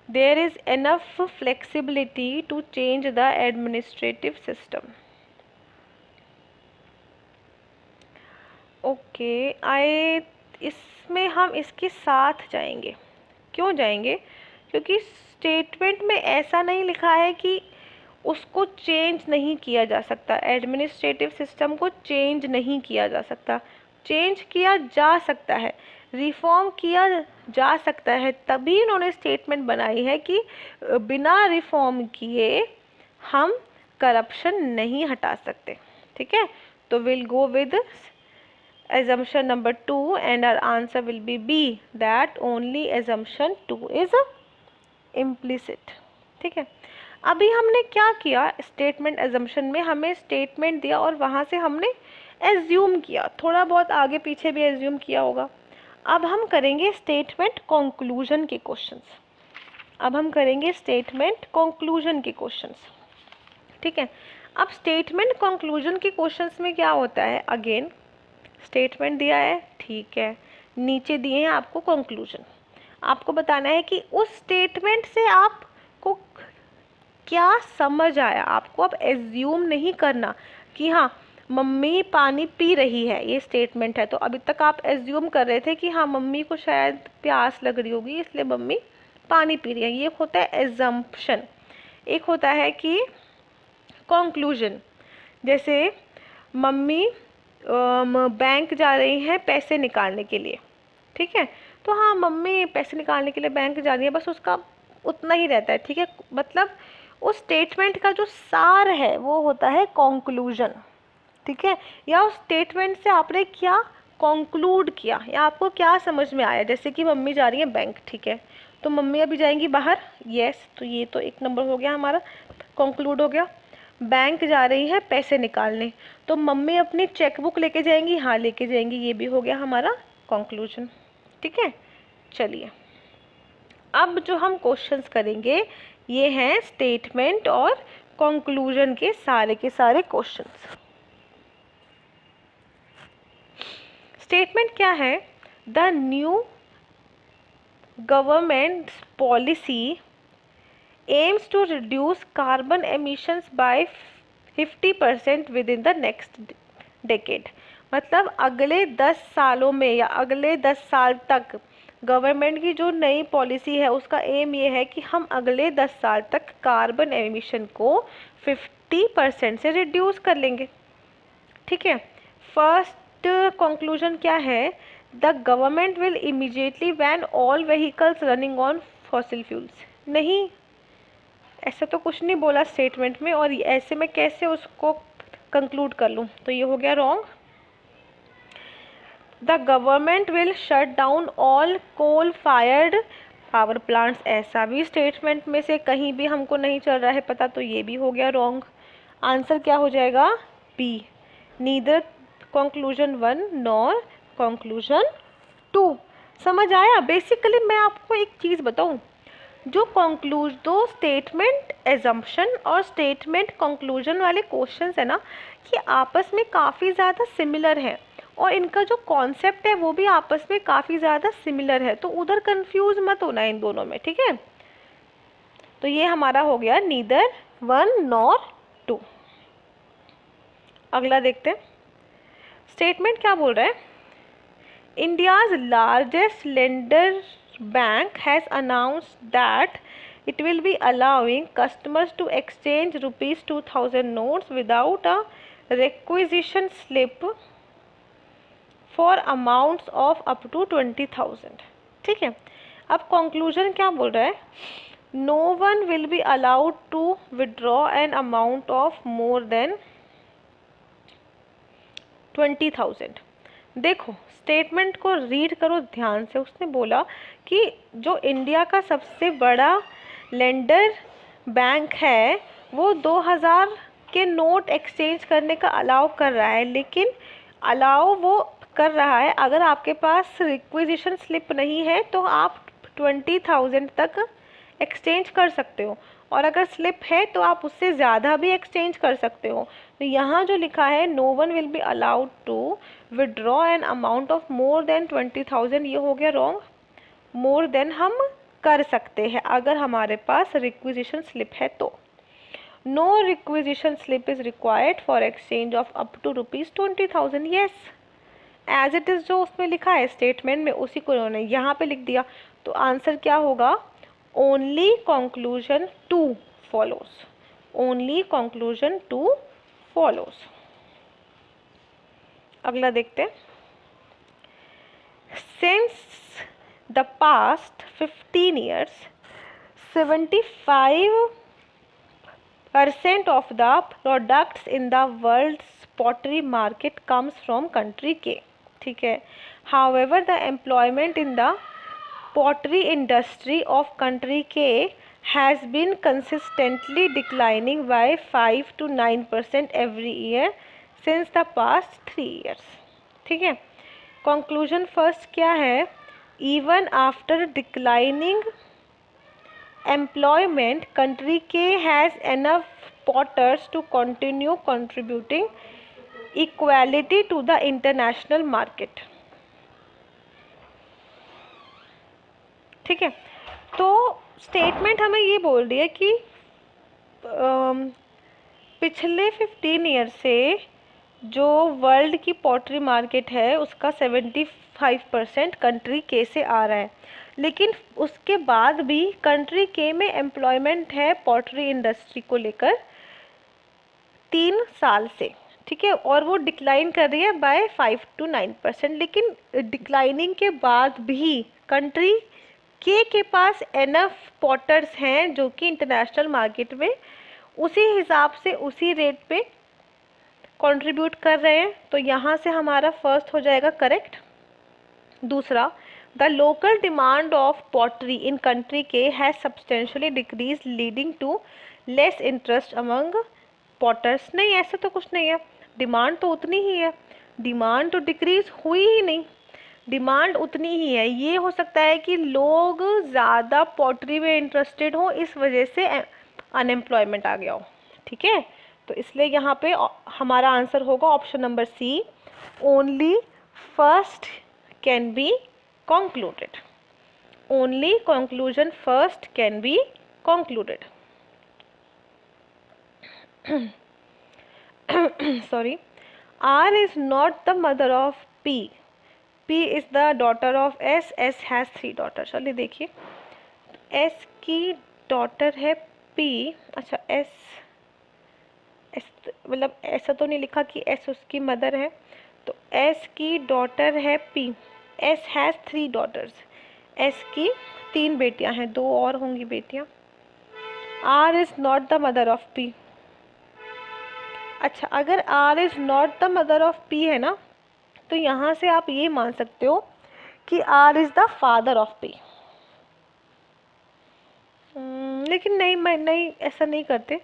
there is enough flexibility to change the administrative system. Okay, इसमें हम इसके साथ जाएंगे। क्यों जाएंगे? क्योंकि स्टेटमेंट में ऐसा नहीं लिखा है कि उसको चेंज नहीं किया जा सकता, एडमिनिस्ट्रेटिव सिस्टम को चेंज नहीं किया जा सकता। चेंज किया जा सकता है, रिफॉर्म किया जा सकता है, तभी उन्होंने स्टेटमेंट बनाई है कि बिना रिफॉर्म किए हम करप्शन नहीं हटा सकते। ठीक है, तो will go with assumption number 2 and our answer will be B, that only assumption 2 is implicit। ठीक है, अभी हमने क्या किया, स्टेटमेंट एजम्पशन में हमें स्टेटमेंट दिया और वहाँ से हमने एज्यूम किया, थोड़ा बहुत आगे पीछे भी एज्यूम किया होगा। अब हम करेंगे स्टेटमेंट कंक्लूजन के क्वेश्चंस। अब हम करेंगे स्टेटमेंट कंक्लूजन के क्वेश्चंस। ठीक है, अब स्टेटमेंट कंक्लूजन के क्वेश्चंस में क्या होता है, अगेन स्टेटमेंट दिया है, ठीक है, नीचे दिए हैं आपको कंक्लूजन। आपको बताना है कि उस स्टेटमेंट से आपको क्या समझ आया। आपको अब एज्यूम नहीं करना कि हाँ मम्मी पानी पी रही है, ये स्टेटमेंट है, तो अभी तक आप एज्यूम कर रहे थे कि हाँ मम्मी को शायद प्यास लग रही होगी इसलिए मम्मी पानी पी रही है, ये होता है एजम्पशन। एक होता है कि कंक्लूजन, जैसे मम्मी बैंक जा रही हैं पैसे निकालने के लिए। ठीक है, तो हाँ मम्मी पैसे निकालने के लिए बैंक जा रही है, बस उसका उतना ही रहता है। ठीक है, मतलब उस स्टेटमेंट का जो सार है वो होता है कंक्लूजन। ठीक है, या उस स्टेटमेंट से आपने क्या कंक्लूड किया या आपको क्या समझ में आया। जैसे कि मम्मी जा रही है बैंक, ठीक है, तो मम्मी अभी जाएंगी बाहर, यस, तो ये तो एक नंबर हो गया हमारा, कंक्लूड हो गया। बैंक जा रही है पैसे निकालने, तो मम्मी अपनी चेकबुक लेके जाएंगी, हाँ लेके जाएंगी, ये भी हो गया हमारा कंक्लूजन। ठीक है, चलिए अब जो हम क्वेश्चंस करेंगे ये हैं स्टेटमेंट और कंक्लूजन के सारे क्वेश्चंस। स्टेटमेंट क्या है, the new government policy aims to reduce carbon emissions by 50% within the next decade। मतलब अगले 10 सालों में या अगले 10 साल तक गवर्नमेंट की जो नई पॉलिसी है उसका एम ये है कि हम अगले 10 साल तक कार्बन एमिशन को 50% से रिड्यूस कर लेंगे। ठीक है, फर्स्ट कंक्लूजन क्या है, the government will immediately ban all vehicles running on fossil fuels. नहीं, ऐसा तो कुछ नहीं बोला स्टेटमेंट में, और ऐसे में कैसे उसको कंक्लूड कर लूँ, तो ये हो गया wrong. The government will shut down all coal fired power plants, ऐसा भी स्टेटमेंट में से कहीं भी हमको नहीं चल रहा है पता, तो ये भी हो गया रॉन्ग। आंसर क्या हो जाएगा, B, neither conclusion 1 nor conclusion 2। समझ आया? बेसिकली मैं आपको एक चीज़ बताऊं, दो स्टेटमेंट एजम्पशन और स्टेटमेंट कंक्लूजन वाले क्वेश्चंस है ना, ये आपस में काफ़ी ज़्यादा सिमिलर है और इनका जो कॉन्सेप्ट है वो भी आपस में काफ़ी ज़्यादा सिमिलर है, तो उधर कंफ्यूज मत होना इन दोनों में। ठीक है, तो ये हमारा हो गया नीदर 1 नॉर 2। अगला देखते हैं, स्टेटमेंट क्या बोल रहा है, India's largest lender bank has announced that it will be allowing customers to exchange rupees 2000 notes without a requisition slip for amounts of up to 20,000। ठीक है, अब कंक्लूजन क्या बोल रहा है, no one will be allowed to withdraw an amount of more than 20,000। देखो statement को read करो ध्यान से, उसने बोला कि जो इंडिया का सबसे बड़ा लेंडर बैंक है वो 2000 के नोट एक्सचेंज करने का अलाउ कर रहा है, लेकिन अलाउ वो कर रहा है अगर आपके पास रिक्विजिशन स्लिप नहीं है तो आप 20,000 तक एक्सचेंज कर सकते हो, और अगर स्लिप है तो आप उससे ज़्यादा भी एक्सचेंज कर सकते हो। तो यहाँ जो लिखा है no one will be allowed to withdraw an amount of more than 20,000, ये हो गया रॉन्ग। मोर देन हम कर सकते हैं अगर हमारे पास रिक्विजिशन स्लिप है तो। No requisition slip is required for exchange of up to ₹20,000। Yes, as it is जो उसमें लिखा है स्टेटमेंट में उसी को उन्होंने यहाँ पे लिख दिया। तो आंसर क्या होगा? Only conclusion 2 follows. Only conclusion 2 follows. अगला देखते हैं। Since the past 15 years 75% of the products in the world's pottery market comes from country K। ठीक है। However, the employment in the pottery industry of country K has been consistently declining by 5 to 9% every year since the past 3 years। ठीक है। Conclusion first क्या है? Even after declining employment country K has enough potters to continue contributing equality to the international market. ठीक है। तो statement हमें ये बोल रही है कि पिछले 15 ईयर से जो वर्ल्ड की पॉटरी मार्केट है उसका 75% कंट्री के से आ रहा है, लेकिन उसके बाद भी कंट्री के में एम्प्लॉयमेंट है पॉटरी इंडस्ट्री को लेकर 3 साल से। ठीक है। और वो डिक्लाइन कर रही है बाय 5 to 9%। लेकिन डिक्लाइनिंग के बाद भी कंट्री के पास एनफ पॉटर्स हैं जो कि इंटरनेशनल मार्केट में उसी हिसाब से उसी रेट पे कंट्रीब्यूट कर रहे हैं। तो यहाँ से हमारा फर्स्ट हो जाएगा करेक्ट। दूसरा, the local demand of pottery in country K has substantially decrease leading to less interest among potters. नहीं, ऐसा तो कुछ नहीं है, डिमांड तो उतनी ही है, डिमांड तो डिक्रीज हुई ही नहीं, डिमांड उतनी ही है। ये हो सकता है कि लोग ज़्यादा पॉटरी में इंटरेस्टेड हो, इस वजह से अनएम्प्लॉयमेंट आ गया हो। ठीक है। तो इसलिए यहाँ पे हमारा आंसर होगा option number C, only first can be concluded। only conclusion first can be concluded। sorry, R is not the mother of P, P is the daughter of S, S has 3 daughters। चलिए देखिए, S की daughter है P। अच्छा, S मतलब ऐसा तो नहीं लिखा कि S उसकी मदर है, तो S की डॉटर है P। S has 3 daughters। S की 3 बेटियां हैं, 2 और होंगी बेटियां। R is not the mother of P। अच्छा, अगर R is not the mother of P है ना, तो यहाँ से आप ये मान सकते हो कि R is the father of P। लेकिन नहीं, ऐसा नहीं करते।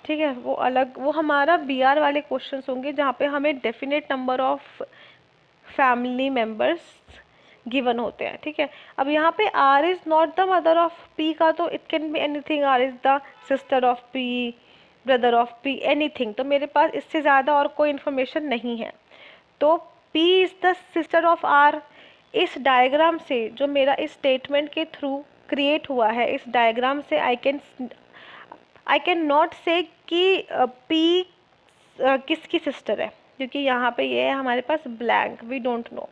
ठीक है, वो अलग, वो हमारा BR वाले क्वेश्चंस होंगे जहाँ पे हमें definite number of family members given होते हैं। ठीक है। अब यहाँ पे R is not the mother of P का तो it can be anything, R is the sister of P, brother of P, anything. तो मेरे पास इससे ज़्यादा और कोई इन्फॉर्मेशन नहीं है। तो P is the sister of R। इस डायग्राम से जो मेरा इस स्टेटमेंट के थ्रू क्रिएट हुआ है, इस डायग्राम से आई कैन नॉट से कि P किसकी सिस्टर है, क्योंकि यहाँ पे ये है हमारे पास ब्लैंक, वी डोंट नो।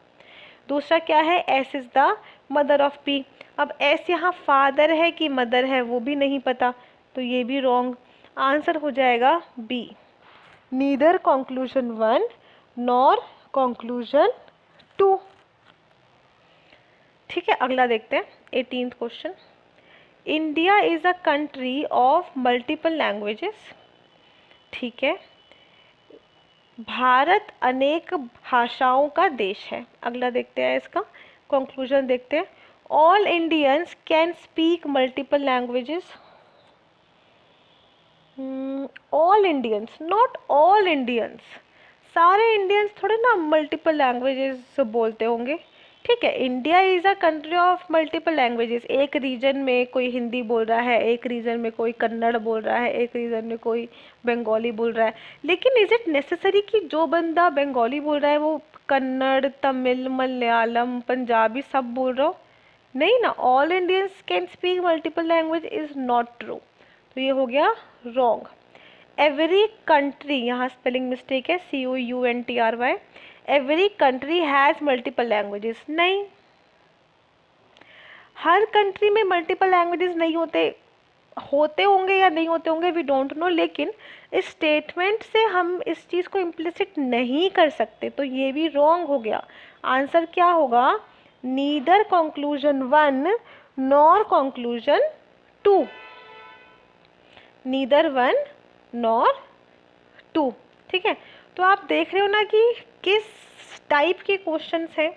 दूसरा क्या है, S is the mother of P। अब S यहाँ फादर है कि मदर है वो भी नहीं पता, तो ये भी रॉन्ग। आंसर हो जाएगा B, neither conclusion 1 nor conclusion 2। ठीक है। अगला देखते हैं 18th question. India is a country of multiple languages. ठीक है। भारत अनेक भाषाओं का देश है। अगला देखते हैं, इसका कंक्लूजन देखते हैं। All Indians can speak multiple languages. All Indians, not all Indians. सारे इंडियंस थोड़े ना मल्टीपल लैंग्वेजेस बोलते होंगे। ठीक है। India is a country of multiple languages. एक रीजन में कोई हिंदी बोल रहा है, एक रीजन में कोई कन्नड़ बोल रहा है, एक रीजन में कोई बंगाली बोल रहा है। लेकिन इज़ इट नेसेसरी कि जो बंदा बंगाली बोल रहा है वो कन्नड़, तमिल, मलयालम, पंजाबी सब बोल रहा हो? नहीं ना, all Indians can speak multiple language is not true, तो ये हो गया रॉन्ग। एवरी कंट्री, यहाँ स्पेलिंग मिस्टेक है, COUNTRY, every country has multiple languages, नहीं, हर कंट्री में मल्टीपल लैंग्वेजेस नहीं होते, होते होंगे या नहीं होते होंगे वी डोंट नो, लेकिन इस स्टेटमेंट से हम इस चीज़ को इम्प्लिसिट नहीं कर सकते, तो ये भी रॉन्ग हो गया। आंसर क्या होगा, neither conclusion 1 nor conclusion 2, neither 1 nor 2। ठीक है, तो आप देख रहे हो ना कि किस टाइप के क्वेश्चंस हैं,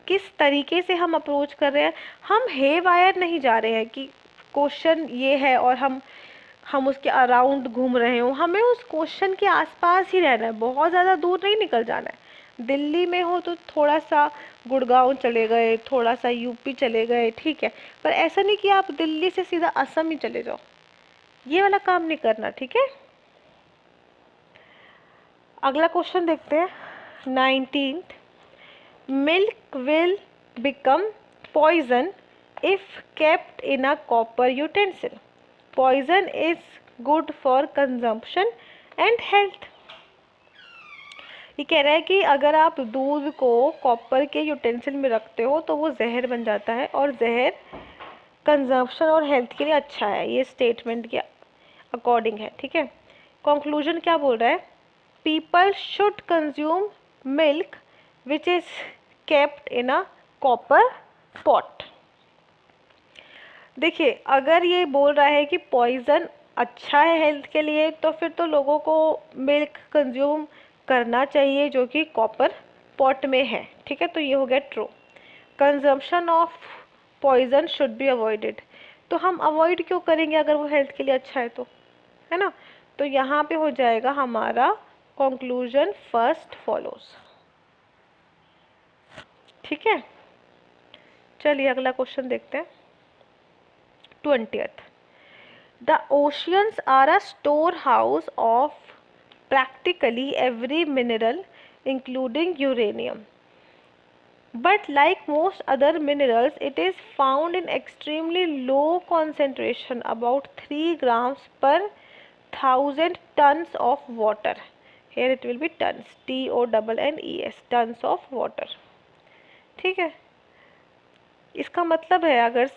किस तरीके से हम अप्रोच कर रहे हैं। हम हे वायर नहीं जा रहे हैं कि क्वेश्चन ये है और हम उसके अराउंड घूम रहे हो, हमें उस क्वेश्चन के आसपास ही रहना है, बहुत ज़्यादा दूर नहीं निकल जाना है। दिल्ली में हो तो थोड़ा सा गुड़गांव चले गए, थोड़ा सा यूपी चले गए, ठीक है, पर ऐसा नहीं कि आप दिल्ली से सीधा असम ही चले जाओ, ये वाला काम नहीं करना, ठीक है। अगला क्वेश्चन देखते हैं, 19th, milk will become poison if kept in a copper utensil, poison is good for consumption and health. ये कह रहा है कि अगर आप दूध को कॉपर के यूटेंसिल में रखते हो तो वो जहर बन जाता है, और जहर कंजम्पशन और हेल्थ के लिए अच्छा है, ये स्टेटमेंट के अकॉर्डिंग है, ठीक है। कंक्लूजन क्या बोल रहा है, people should consume milk which is kept in a copper pot. देखिए, अगर ये बोल रहा है कि पॉइजन अच्छा है हेल्थ के लिए, तो फिर तो लोगों को मिल्क कंज्यूम करना चाहिए जो कि कॉपर पॉट में है, ठीक है, तो ये हो गया true. Consumption of poison should be avoided, तो हम अवॉइड क्यों करेंगे अगर वो हेल्थ के लिए अच्छा है तो, है ना, तो यहाँ पे हो जाएगा हमारा कंक्लूजन फर्स्ट फॉलोज, ठीक है। चलिए अगला क्वेश्चन देखते हैं, 20th, the oceans are a storehouse of practically every mineral including uranium, but like most other minerals it is found in extremely low concentration, about 3 grams per 1000 tons of water, here it will be tons, TONNES, tons of water, ठीक है। इसका मतलब है, अगर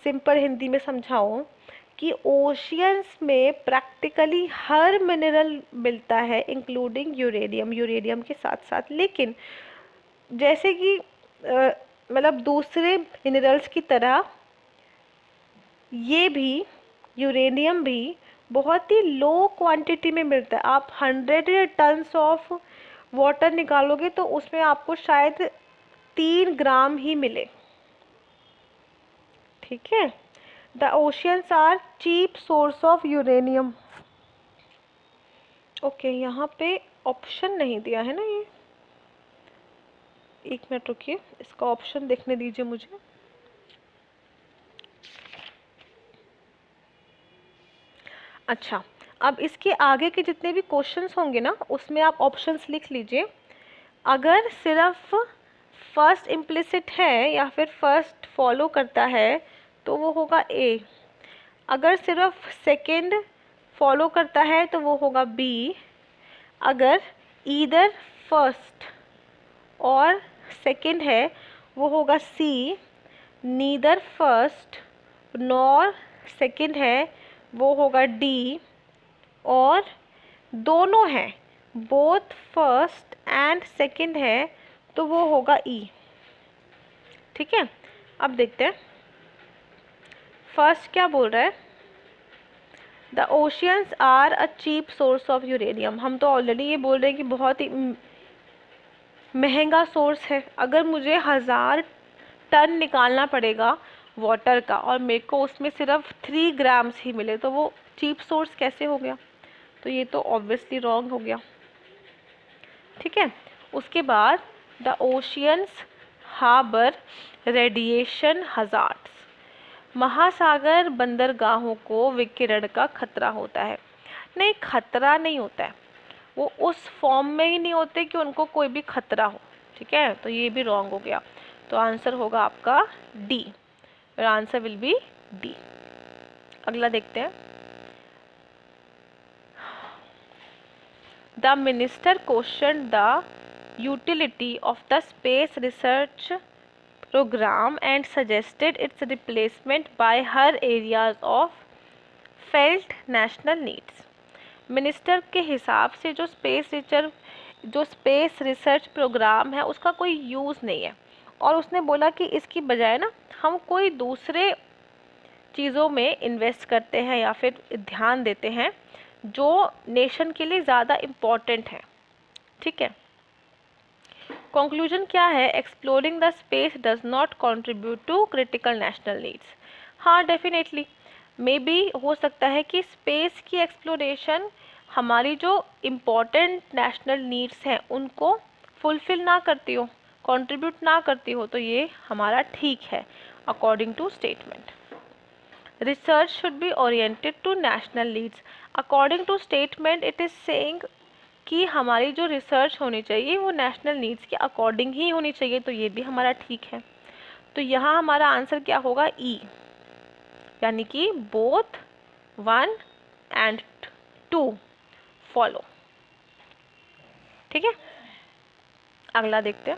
simple Hindi में समझाऊं, कि oceans में प्रैक्टिकली हर मिनरल मिलता है इंक्लूडिंग यूरेनियम, यूरेनियम के साथ साथ, लेकिन जैसे कि मतलब दूसरे मिनरल्स की तरह ये भी, यूरेनियम भी बहुत ही लो क्वांटिटी में मिलता है। आप 100 टन्स ऑफ वाटर निकालोगे तो उसमें आपको शायद 3 ग्राम ही मिले, ठीक है। The oceans are cheap source of uranium, okay, यहाँ पे ऑप्शन नहीं दिया है ना, ये एक मिनट रुकिए, इसका ऑप्शन देखने दीजिए मुझे। अच्छा, अब इसके आगे के जितने भी क्वेश्चंस होंगे ना उसमें आप ऑप्शंस लिख लीजिए। अगर सिर्फ फर्स्ट इम्प्लिसिट है या फिर फर्स्ट फॉलो करता है तो वो होगा ए, अगर सिर्फ सेकंड फॉलो करता है तो वो होगा बी, अगर ईदर फर्स्ट और सेकंड है वो होगा सी, नीदर फर्स्ट नॉर सेकंड है वो होगा डी, और दोनों हैं, बोथ फर्स्ट एंड सेकंड है तो वो होगा ई, ठीक है। अब देखते हैं फर्स्ट क्या बोल रहा है, the oceans are a cheap source of uranium. हम तो ऑलरेडी ये बोल रहे हैं कि बहुत ही महंगा सोर्स है, अगर मुझे 1000 टन निकालना पड़ेगा वाटर का और मेरे को उसमें सिर्फ 3 ग्राम्स ही मिले तो वो चीप सोर्स कैसे हो गया, तो ये तो ऑब्वियसली रॉन्ग हो गया, ठीक है। उसके बाद the oceans harbour radiation hazards, महासागर बंदरगाहों को विकिरण का खतरा होता है, नहीं खतरा नहीं होता है, वो उस फॉर्म में ही नहीं होते कि उनको कोई भी खतरा हो, ठीक है, तो ये भी रॉन्ग हो गया। तो आंसर होगा आपका डी, और आंसर विल बी डी। अगला देखते हैं। The minister question the utility of the space research program and suggested its replacement by her areas of felt national needs। Minister के हिसाब से जो स्पेस रिसर्च प्रोग्राम है उसका कोई यूज़ नहीं है, और उसने बोला कि इसकी बजाय ना हम कोई दूसरे चीज़ों में इन्वेस्ट करते हैं या फिर ध्यान देते हैं जो नेशन के लिए ज़्यादा इम्पॉर्टेंट है। ठीक है, कंक्लूजन क्या है? Exploring the space does not contribute to critical national needs. हाँ, डेफिनेटली मे बी हो सकता है कि स्पेस की एक्सप्लोरेशन हमारी जो इम्पोर्टेंट नेशनल नीड्स हैं उनको फुलफिल ना करती हो, कंट्रीब्यूट ना करती हो, तो ये हमारा ठीक है according to statement. Research should be oriented to national needs. According to statement it is saying कि हमारी जो रिसर्च होनी चाहिए वो नेशनल नीड्स के अकॉर्डिंग ही होनी चाहिए, तो ये भी हमारा ठीक है। तो यहाँ हमारा आंसर क्या होगा? ई, यानी कि बोथ 1 and 2 फॉलो। ठीक है, अगला देखते हैं।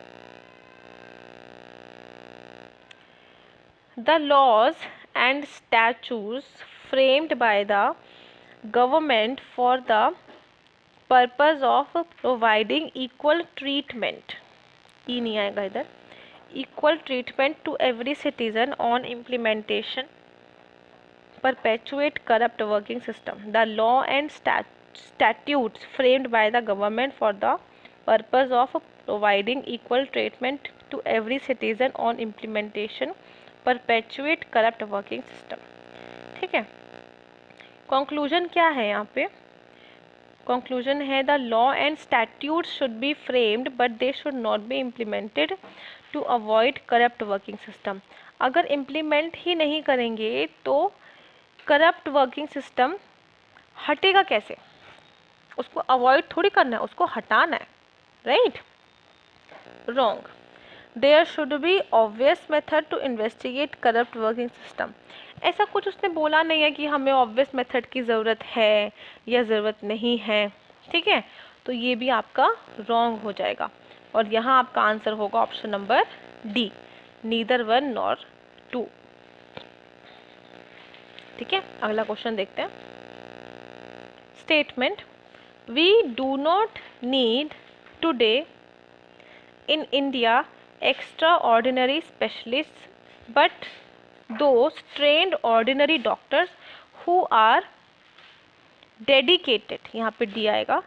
The laws and statutes framed by the government for the purpose of providing equal treatment, ई नहीं आएगा इधर, equal treatment to every citizen on implementation perpetuate corrupt working system। The law and statutes framed by the government for the purpose of providing equal treatment to every citizen on implementation perpetuate corrupt working system। ठीक है, conclusion क्या है यहाँ पे? Conclusion है the law and statutes should be framed but they should not be implemented to avoid corrupt working system. अगर implement ही नहीं करेंगे तो करप्ट वर्किंग सिस्टम हटेगा कैसे? उसको अवॉइड थोड़ी करना है, उसको हटाना है, right? Wrong. There should be obvious method to investigate corrupt working system. ऐसा कुछ उसने बोला नहीं है कि हमें ऑब्वियस मेथड की ज़रूरत है या ज़रूरत नहीं है। ठीक है, तो ये भी आपका रॉन्ग हो जाएगा, और यहाँ आपका आंसर होगा option number D, neither 1 nor 2। ठीक है, अगला क्वेश्चन देखते हैं। Statement, we do not need today in India extra ordinary specialist but those trained ordinary doctors who are dedicated, यहाँ पे डी आएगा,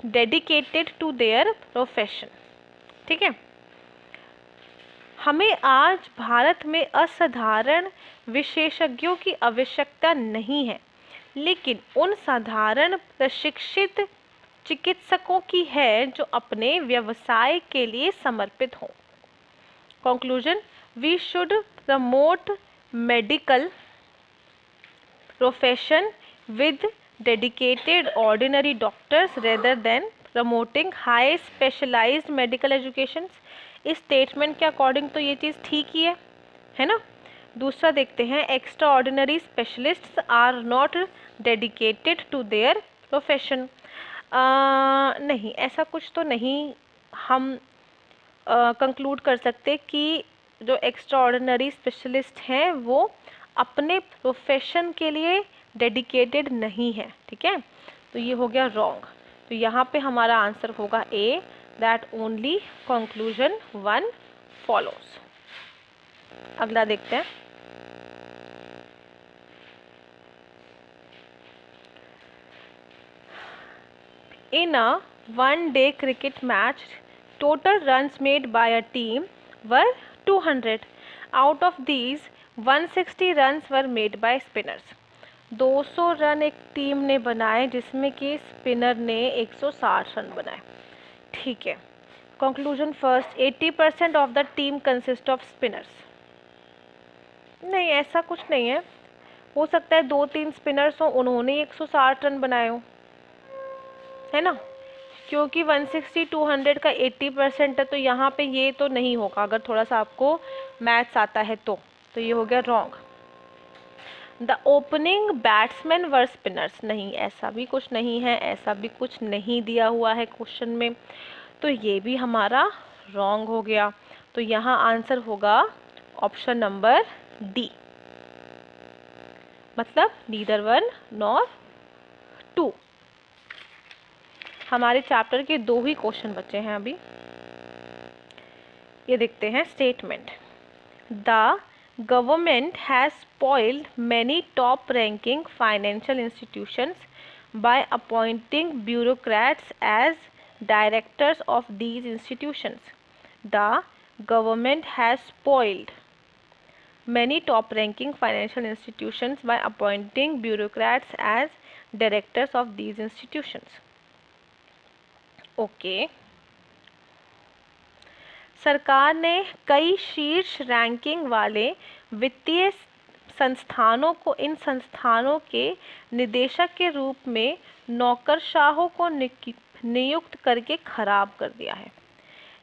dedicated to their profession। ठीक है, हमें आज भारत में असाधारण विशेषज्ञों की आवश्यकता नहीं है, लेकिन उन साधारण प्रशिक्षित चिकित्सकों की है जो अपने व्यवसाय के लिए समर्पित हों। Conclusion, we should promote medical profession with dedicated ordinary doctors rather than promoting high specialized medical educations। इस स्टेटमेंट के अकॉर्डिंग तो ये चीज़ ठीक ही है ना? दूसरा देखते हैं, extra ordinary specialists are not dedicated to their profession. नहीं, ऐसा कुछ तो नहीं हम कंक्लूड कर सकते कि जो एक्स्ट्रा ऑर्डिनरी स्पेशलिस्ट हैं वो अपने प्रोफेशन के लिए डेडिकेटेड नहीं है। ठीक है, तो ये हो गया रॉन्ग। तो यहाँ पे हमारा आंसर होगा ए, दैट ओनली कंक्लूजन 1 फॉलोज। अगला देखते हैं। इन अ 1 day cricket match, total runs made by a team were 200. Out of these 160 runs were made by spinners। 200 run एक टीम ने बनाए जिसमें कि स्पिनर ने 160 रन बनाए। ठीक है, conclusion first, 80% of the team consist off spinners. नहीं, ऐसा कुछ नहीं है, हो सकता है 2-3 स्पिनर्स हों, उन्होंने 160 रन बनाए हो, है ना? क्योंकि 160 200 का 80% है, तो यहाँ पे ये तो नहीं होगा अगर थोड़ा सा आपको मैथ्स आता है तो ये हो गया wrong. The opening batsman were spinners, नहीं ऐसा भी कुछ नहीं है, ऐसा भी कुछ नहीं दिया हुआ है क्वेश्चन में, तो ये भी हमारा रॉन्ग हो गया। तो यहाँ आंसर होगा ऑप्शन नंबर डी, मतलब नीदर 1 नॉर 2। हमारे चैप्टर के 2 ही क्वेश्चन बचे हैं अभी। ये देखते हैं statement. The government has spoiled many top ranking financial institutions by appointing bureaucrats as directors of these institutions. The government has spoiled many top-ranking financial institutions by appointing bureaucrats as directors of these institutions. Okay. सरकार ने कई शीर्ष ranking वाले वित्तीय संस्थानों को इन संस्थानों के निदेशक के रूप में नौकरशाहों को नियुक्त करके खराब कर दिया है।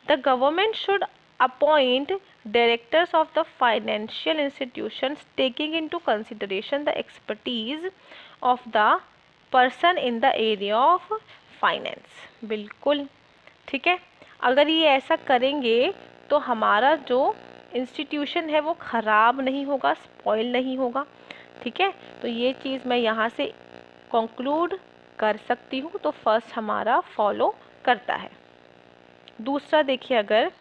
The government should appoint directors of the financial institutions taking into consideration the expertise of the person in the area of finance. बिल्कुल ठीक है, अगर ये ऐसा करेंगे तो हमारा जो इंस्टीट्यूशन है वो ख़राब नहीं होगा, स्पॉइल नहीं होगा। ठीक है, तो ये चीज़ मैं यहाँ से कंक्लूड कर सकती हूँ। तो फर्स्ट हमारा फॉलो करता है। दूसरा देखिए, अगर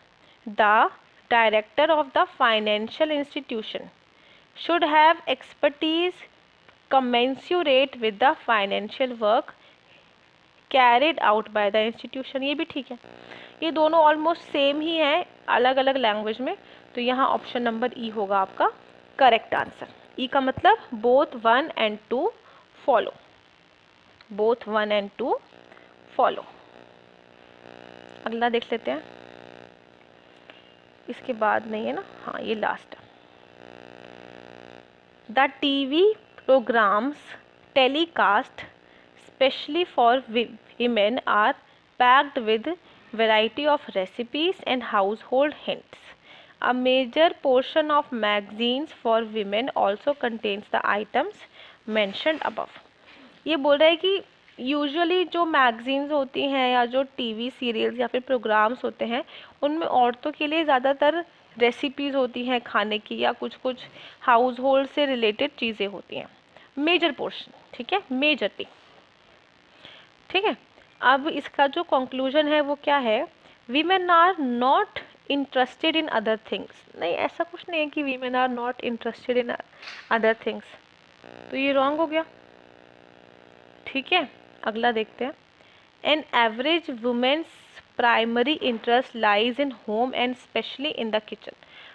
the director of the financial institution should have expertise commensurate with the financial work carried out by the institution, ये भी ठीक है। ये दोनों ऑलमोस्ट सेम ही हैं, अलग अलग लैंग्वेज में। तो यहाँ ऑप्शन नंबर ई होगा आपका करेक्ट आंसर। ई का मतलब both 1 and 2 follow, both 1 and 2 follow. अगला देख लेते हैं, इसके बाद नहीं है ना, हाँ ये लास्ट है। The TV programs telecast specially for women are packed with variety of recipes and household hints. A major portion of magazines for women also contains the items mentioned above. ये बोल रहा है कि यूजुअली जो magazines होती हैं या जो टीवी सीरियल्स या फिर प्रोग्राम्स होते हैं उनमें औरतों के लिए ज़्यादातर रेसिपीज़ होती हैं खाने की, या कुछ कुछ हाउस होल्ड से रिलेटेड चीज़ें होती हैं। मेजर पोर्शन, ठीक है, मेजरली। ठीक है, अब इसका जो कंक्लूजन है वो क्या है, women are not interested in other things. नहीं, ऐसा कुछ नहीं है कि women are not interested in other things, तो ये रॉन्ग हो गया। ठीक है, अगला देखते हैं। An average women's primary interest lies in home and specially in the kitchen.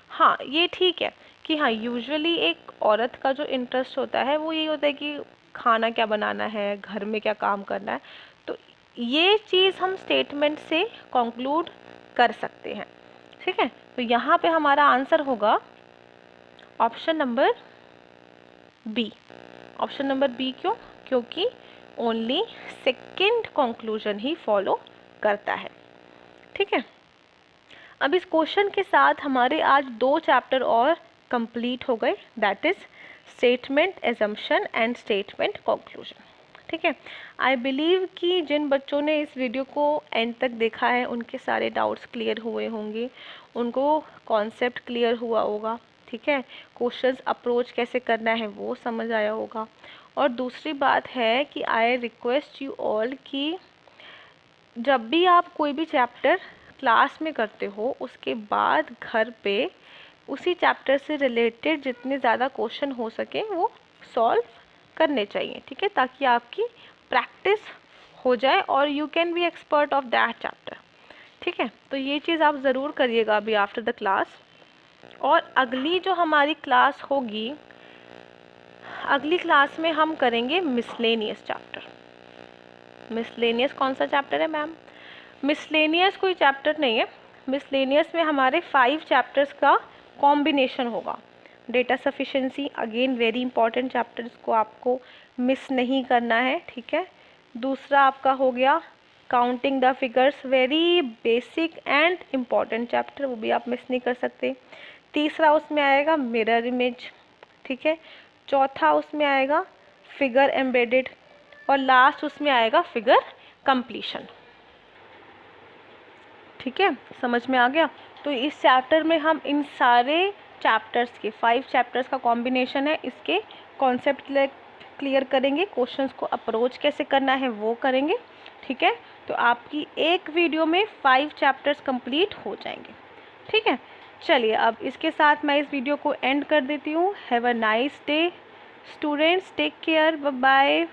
हाँ, ये ठीक है कि हाँ यूजुअली एक औरत का जो इंटरेस्ट होता है वो यही होता है कि खाना क्या बनाना है, घर में क्या काम करना है। तो ये चीज़ हम स्टेटमेंट से कंक्लूड कर सकते हैं। ठीक है, तो यहाँ पे हमारा आंसर होगा option number B. Option number B क्यों? क्योंकि ओनली सेकेंड कंक्लूजन ही फॉलो करता है। ठीक है, अब इस क्वेश्चन के साथ हमारे आज 2 चैप्टर और कंप्लीट हो गए, that is statement assumption and statement conclusion. ठीक है, आई बिलीव कि जिन बच्चों ने इस वीडियो को एंड तक देखा है उनके सारे डाउट्स क्लियर हुए होंगे, उनको कॉन्सेप्ट क्लियर हुआ होगा। ठीक है, क्वेश्चंस अप्रोच कैसे करना है वो समझ आया होगा। और दूसरी बात है कि आई रिक्वेस्ट यू ऑल कि जब भी आप कोई भी चैप्टर क्लास में करते हो उसके बाद घर पे उसी चैप्टर से रिलेटेड जितने ज़्यादा क्वेश्चन हो सके वो सॉल्व करने चाहिए। ठीक है, ताकि आपकी प्रैक्टिस हो जाए और you can be expert of that chapter. ठीक है, तो ये चीज़ आप ज़रूर करिएगा अभी आफ्टर द क्लास। और अगली जो हमारी क्लास होगी, अगली क्लास में हम करेंगे मिसलेनियस चैप्टर। मिसलेनियस कौन सा चैप्टर है मैम? मिसलेनियस कोई चैप्टर नहीं है, मिसलेनियस में हमारे 5 चैप्टर्स का कॉम्बिनेशन होगा। Data sufficiency again very important chapter, इसको आपको मिस नहीं करना है। ठीक है, दूसरा आपका हो गया counting the figures, very basic and important chapter, वो भी आप मिस नहीं कर सकते। तीसरा उसमें आएगा मिरर इमेज, ठीक है। चौथा उसमें आएगा फिगर एम्बेडेड, और लास्ट उसमें आएगा फिगर कंप्लीशन, ठीक है। समझ में आ गया। तो इस चैप्टर में हम इन सारे चैप्टर्स के 5 चैप्टर्स का कॉम्बिनेशन है, इसके कॉन्सेप्ट क्लियर करेंगे, क्वेश्चंस को अप्रोच कैसे करना है वो करेंगे, ठीक है। तो आपकी एक वीडियो में 5 चैप्टर्स कंप्लीट हो जाएंगे, ठीक है। चलिए अब इसके साथ मैं इस वीडियो को एंड कर देती हूँ। Have a nice day students, take care, bye bye.